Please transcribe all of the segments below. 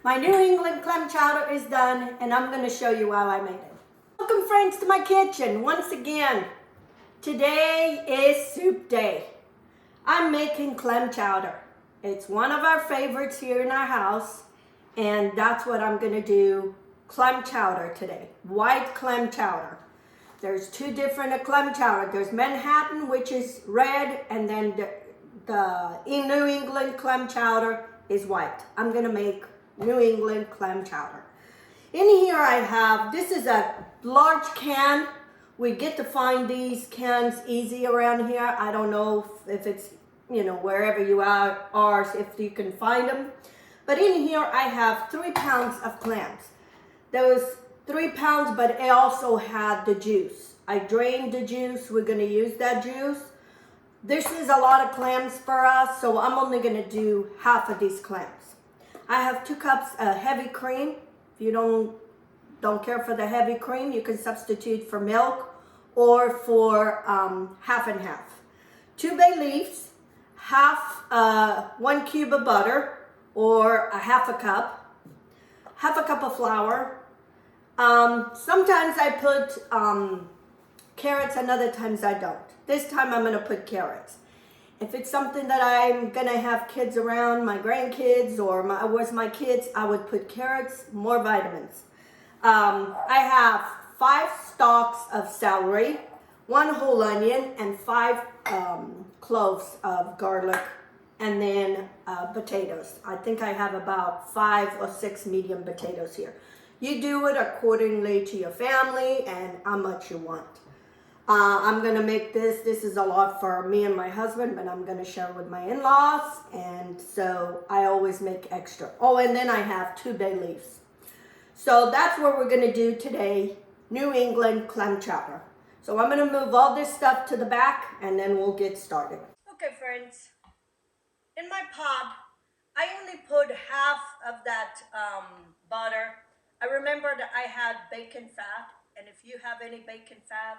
My New England clam chowder is done, and I'm going to show you how I made it. Welcome, friends, to my kitchen once again. Today is soup day. I'm making clam chowder. It's one of our favorites here in our house, and that's what I'm going to do, clam chowder today. White clam chowder. There's two different clam chowder. There's Manhattan, which is red, and then the in New England clam chowder is white. I'm going to make New England clam chowder. In here I have, this is a large can. We get to find these cans easy around here. I don't know if it's, wherever you are, if you can find them. But in here I have 3 pounds of clams. Those 3 pounds, but I also had the juice. I drained the juice. We're going to use that juice. This is a lot of clams for us, so I'm only going to do half of these clams. I have 2 cups of heavy cream. If you don't care for the heavy cream, you can substitute for milk or for half and half. 2 bay leaves, 1 cube of butter or a half a cup of flour. Sometimes I put carrots and other times I don't. This time I'm going to put carrots. If it's something that I'm going to have kids around, my grandkids or my kids, I would put carrots, more vitamins. I have 5 stalks of celery, 1 whole onion, and 5 cloves of garlic, and then potatoes. I think I have about 5 or 6 medium potatoes here. You do it accordingly to your family and how much you want. I'm going to make this. This is a lot for me and my husband, but I'm going to share with my in-laws, and so I always make extra. Oh, and then I have 2 bay leaves. So that's what we're going to do today, New England clam chowder. So I'm going to move all this stuff to the back, and then we'll get started. Okay, friends. In my pot, I only put half of that butter. I remember that I had bacon fat, and if you have any bacon fat,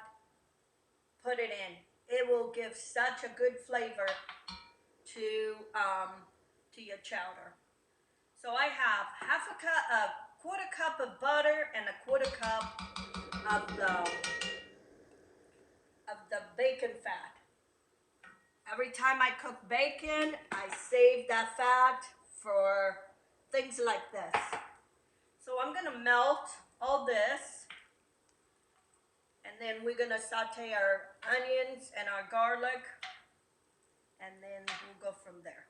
put it in. It will give such a good flavor to your chowder. So I have a quarter cup of butter and a quarter cup of the bacon fat. Every time I cook bacon, I save that fat for things like this. So I'm gonna melt all this, and then we're gonna saute our onions and our garlic, and then we'll go from there.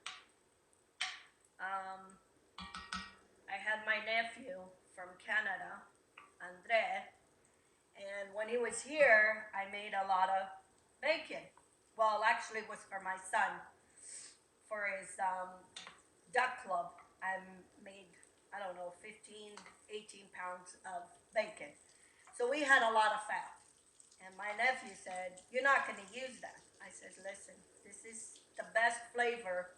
I had my nephew from Canada, Andre, and when he was here, I made a lot of bacon. Well, actually it was for my son, for his duck club. I made, 15, 18 pounds of bacon. So we had a lot of fat. And my nephew said, "You're not going to use that." I said, "Listen, this is the best flavor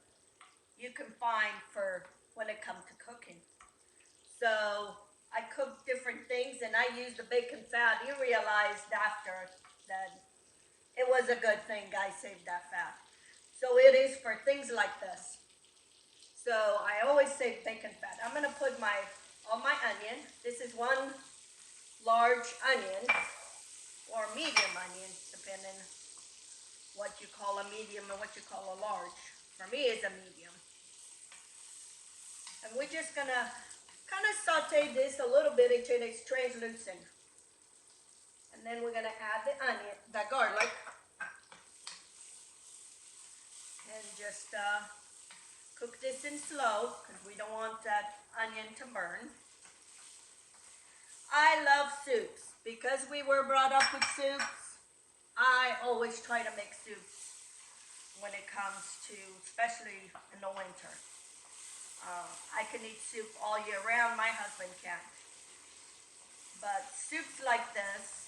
you can find for when it comes to cooking." So I cooked different things, and I used the bacon fat. He realized after that it was a good thing I saved that fat. So it is for things like this. So I always save bacon fat. I'm going to put all my onion. This is 1 large onion, or medium onion, depending what you call a medium and what you call a large. For me, it's a medium. And we're just gonna kind of saute this a little bit until it's translucent. And then we're gonna add the garlic, and just cook this in slow because we don't want that onion to burn. I love soups. Because we were brought up with soups, I always try to make soups when it comes to, especially in the winter. I can eat soup all year round. My husband can't. But soups like this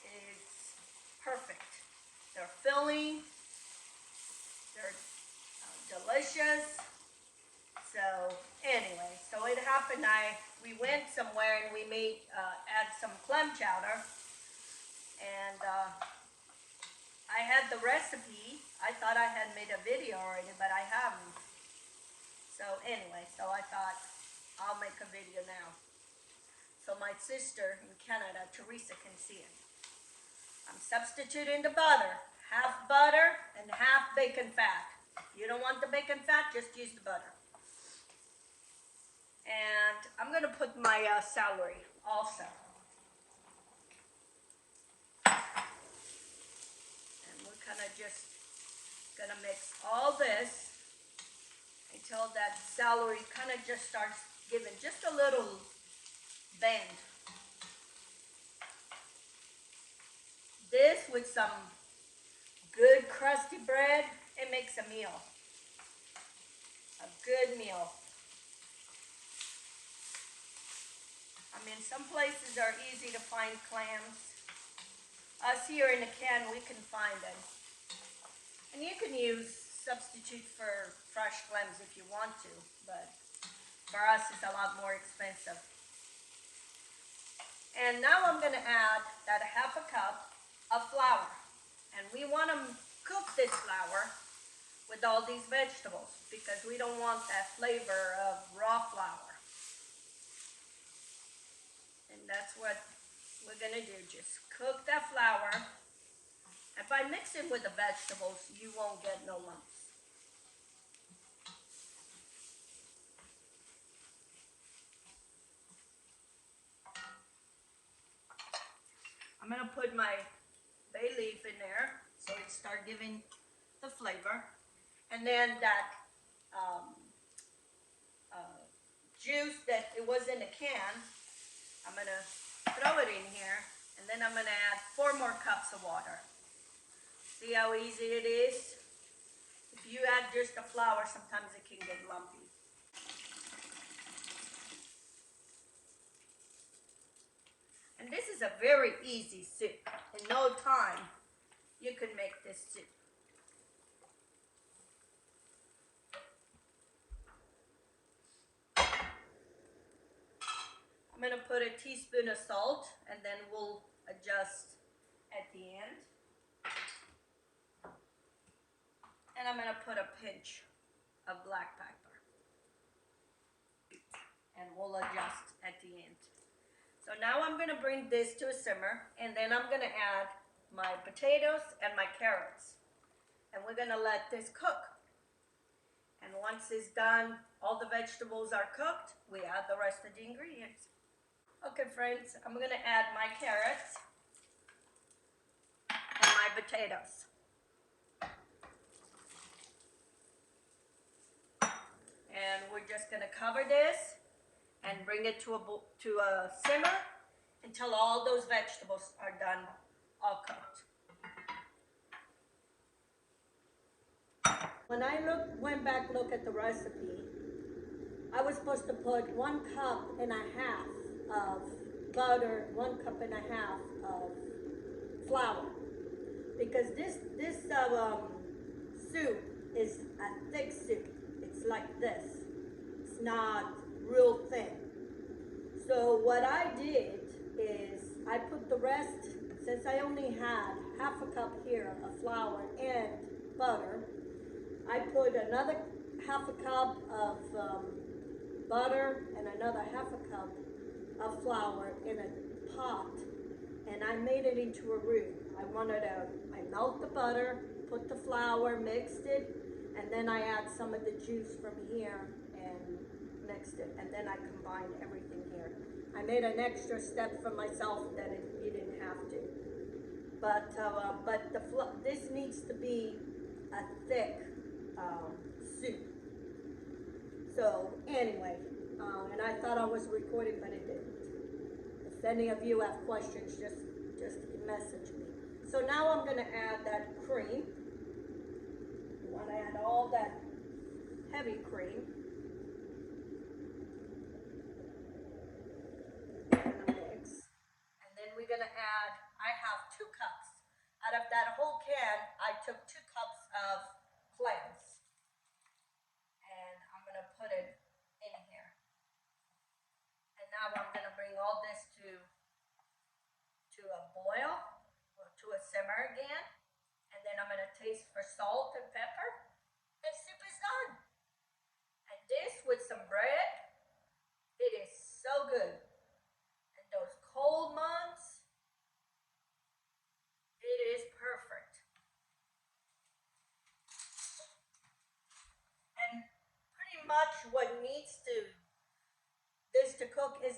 is perfect. They're filling. They're delicious. So anyway, so it happened. We went somewhere and we made add some clam chowder, and I had the recipe. I thought I had made a video already, but I haven't. So anyway, so I thought I'll make a video now, so my sister in Canada, Teresa, can see it. I'm substituting the butter, half butter and half bacon fat. If you don't want the bacon fat, just use the butter. And I'm gonna put my celery also. And we're kind of just gonna mix all this until that celery kind of just starts giving just a little bend. This with some good crusty bread, it makes a meal. A good meal. I mean, some places are easy to find clams. Us here in the can, we can find them. And you can substitute for fresh clams if you want to, but for us it's a lot more expensive. And now I'm going to add that half a cup of flour. And we want to cook this flour with all these vegetables because we don't want that flavor of raw flour. And that's what we're going to do. Just cook that flour. And by mixing with the vegetables, you won't get no lumps. I'm going to put my bay leaf in there so it starts giving the flavor. And then that juice that it was in the can, I'm going to throw it in here. And then I'm going to add 4 more cups of water. See how easy it is? If you add just the flour, sometimes it can get lumpy. And this is a very easy soup. In no time, you can make this soup. I'm going to put a teaspoon of salt, and then we'll adjust at the end. And I'm going to put a pinch of black pepper. And we'll adjust at the end. So now I'm going to bring this to a simmer, and then I'm going to add my potatoes and my carrots. And we're going to let this cook. And once it's done, all the vegetables are cooked, we add the rest of the ingredients. Okay, friends, I'm going to add my carrots and my potatoes. And we're just going to cover this and bring it to a simmer until all those vegetables are done, all cooked. When I went back to look at the recipe, I was supposed to put 1.5 cups of butter, 1.5 cups of flour, because this soup is a thick soup. It's like this. It's not real thin. So what I did is I put the rest, since I only had 1/2 cup here of flour and butter, I put another 1/2 cup of butter and another 1/2 cup of flour in a pot, and I made it into a roux. I melt the butter, put the flour, mixed it, and then I add some of the juice from here and mixed it, and then I combined everything here. I made an extra step for myself that you didn't have to. But this needs to be a thick soup. So anyway, and I thought I was recording, but it didn't. If any of you have questions, just message me. So now I'm going to add that cream. You want to add all that heavy cream. And mix. And then we're going to add, I have 2 cups. Out of that whole can, I took 2 cups of clams. And I'm going to put it in here. And now I'm going to bring all this to a boil, or to a simmer again. And then I'm going to taste for salt and pepper. And soup is done. And this with some bread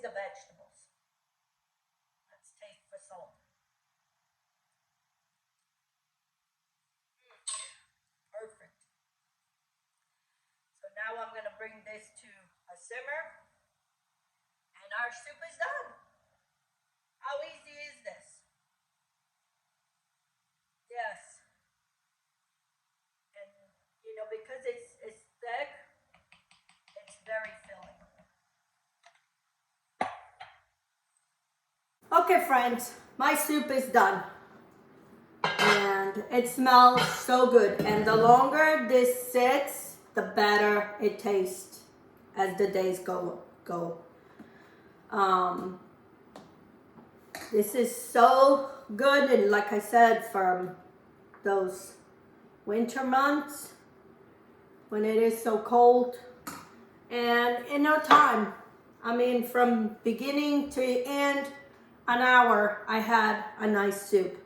the vegetables. Let's taste for salt. Perfect. So now I'm going to bring this to a simmer, and our soup is done. How easy is this? Yes. And, you know, because it's thick, it's very filling. Okay, friends, my soup is done. And it smells so good. And the longer this sits, the better it tastes as the days go. This is so good, and like I said, from those winter months when it is so cold, and in no time, I mean from beginning to end, an hour, I had a nice soup.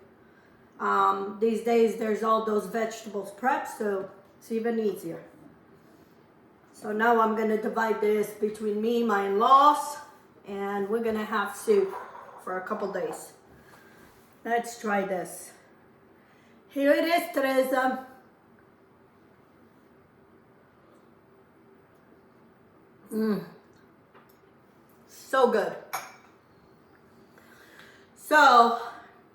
These days there's all those vegetables prepped, so it's even easier. So now I'm going to divide this between me, my in-laws, and we're going to have soup for a couple days. Let's try this. Here it is, Teresa. So good. So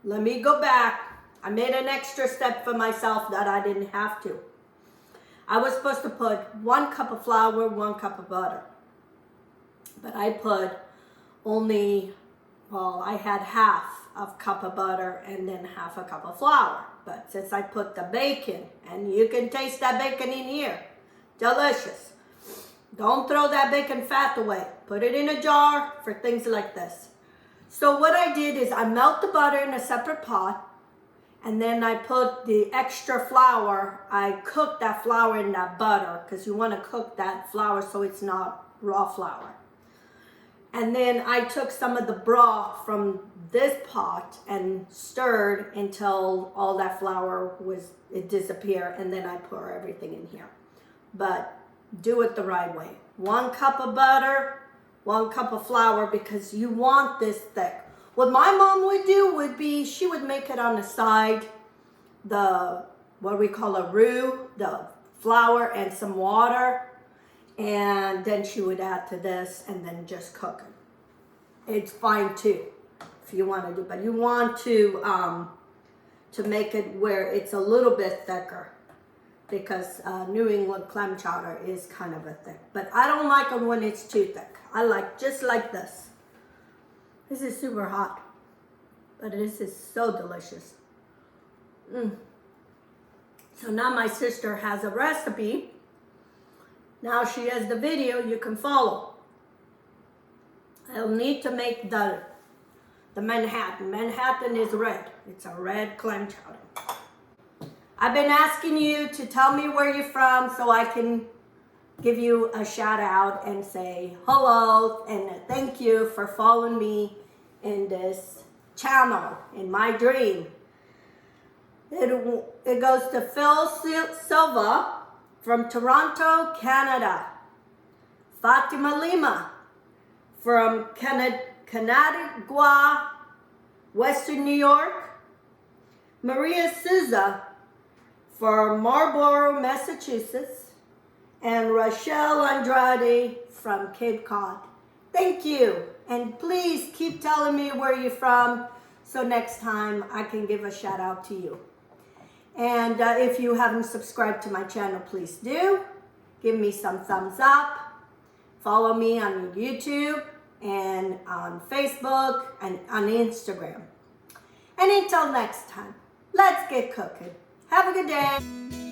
let me go back. I made an extra step for myself that I didn't have to. I was supposed to put 1 cup of flour, 1 cup of butter. But I put only, well, I had half of cup of butter and then half a cup of flour. But since I put the bacon, and you can taste that bacon in here, delicious. Don't throw that bacon fat away. Put it in a jar for things like this. So what I did is I melt the butter in a separate pot, and then I put the extra flour. I cook that flour in that butter because you want to cook that flour so it's not raw flour. And then I took some of the broth from this pot and stirred until all that flour it disappeared, and then I pour everything in here. But do it the right way. 1 cup of butter, 1 cup of flour, because you want this thick. What my mom would do would be, she would make it on the side, what we call a roux, the flour and some water, and then she would add to this and then just cook it. It's fine too, if you want to do, but you want to make it where it's a little bit thicker, because New England clam chowder is kind of a thick. But I don't like it when it's too thick. I like just like this. This is super hot, but this is so delicious. So now my sister has a recipe. Now she has the video you can follow. I'll need to make the Manhattan. Manhattan is red. It's a red clam chowder. I've been asking you to tell me where you're from so I can give you a shout out and say hello and thank you for following me in this channel, in my dream. It goes to Phil Silva from Toronto, Canada. Fatima Lima from Canandaigua, Western New York. Maria Souza from Marlborough, Massachusetts. And Rochelle Andrade from Cape Cod. Thank you. And please keep telling me where you're from so next time I can give a shout out to you. And if you haven't subscribed to my channel, please do. Give me some thumbs up. Follow me on YouTube and on Facebook and on Instagram. And until next time, let's get cooking. Have a good day.